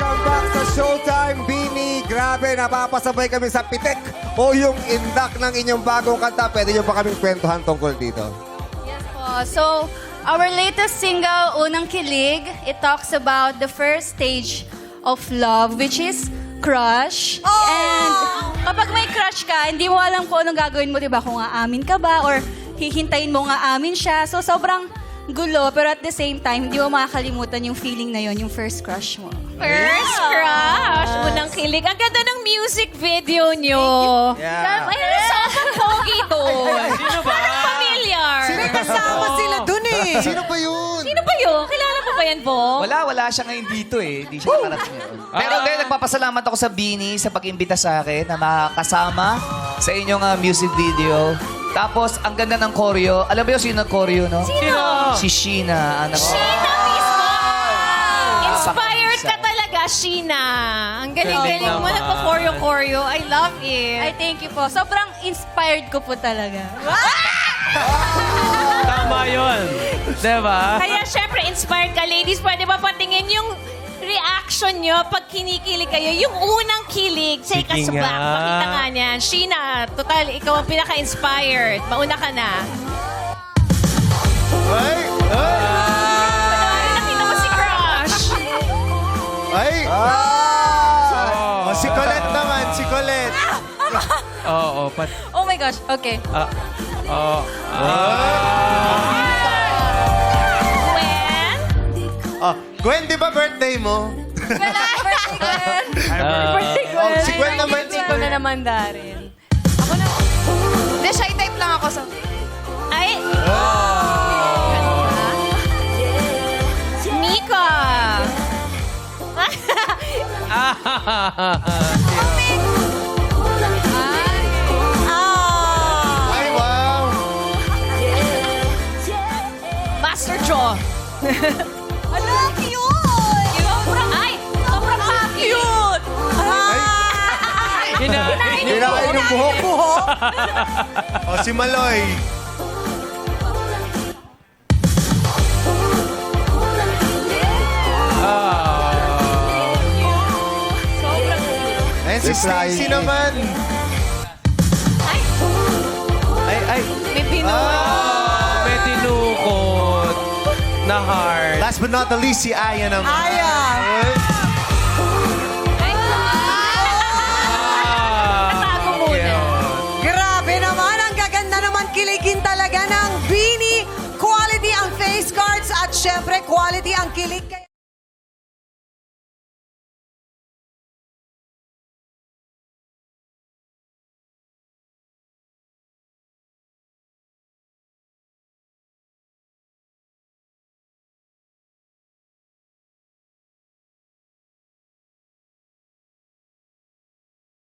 Welcome back sa Showtime, Bini. Grabe, napapasabay kami sa pitik o yung indak ng inyong bagong kanta. Pwede nyo ba kaming kwentuhan tungkol dito? Yes po. So, our latest single, Unang Kilig, it talks about the first stage of love, which is crush. And kapag may crush ka, hindi mo alam kung anong gagawin mo, di ba? Kung aamin ka ba or hihintayin mo nga amin siya. So, sobrang gulo, pero at the same time, hindi mo makakalimutan yung feeling na yon, yung first crush mo. First crush, unang kilig. Ang ganda ng music video nyo. Yeah. Ay, sobrang pogi to. Sino ba? Parang familiar. Kasama sila dun eh. Sino pa yun? Sino ba yun? Kilala mo ba yan, Bo? Wala siya ngayon dito eh. Hindi siya nakarating ngayon. Pero hindi, nagpapasalamat ako sa Bini sa pag-imbita sa akin na makakasama sa inyong music video. Tapos, ang ganda ng choreo. Alam mo yun, sino nag-choreo, no? Sino? Si Sheena. Sheena mismo! Inspired ka talaga, Sheena. Ang galing-galing mo nagpa-choreo-choreo. I love it. Ay, thank you po. Sobrang inspired ko po talaga. Tama yun. Diba? Kaya syempre, inspired ka, ladies. Pwede ba patingin yung reaction nyo pag kinikilig kayo? Yung unang kilig, take us Sige back. nga. Pakita nga niyan. Sheena, total, ikaw ang pinaka-inspired. Mauna ka na. Ay! Nakita mo si Crush. Ay! Oh, si Colette naman, si Colette. Oo, Oh my gosh, okay. Gwen? Oh, Gwen, di ba birthday mo? Oh, si Gwen naman, si Ikaw na Gwen. naman, Darin. Ako na. Hindi, shy type lang ako sa... Ay! Mika! Ay, wow. Master Jaw. Ano? Cute! Sobrang cute! Kinain yung buhok ko. Oh, si Maloy. Ayan, si Stacy naman. Ay. May pinuha. May tinukot na heart. Last but not the least, si Aya naman. Aya! Natago muna. Grabe naman, ang gaganda naman kiligin talaga ng Bini. Quality ang face cards at syempre quality ang kilig.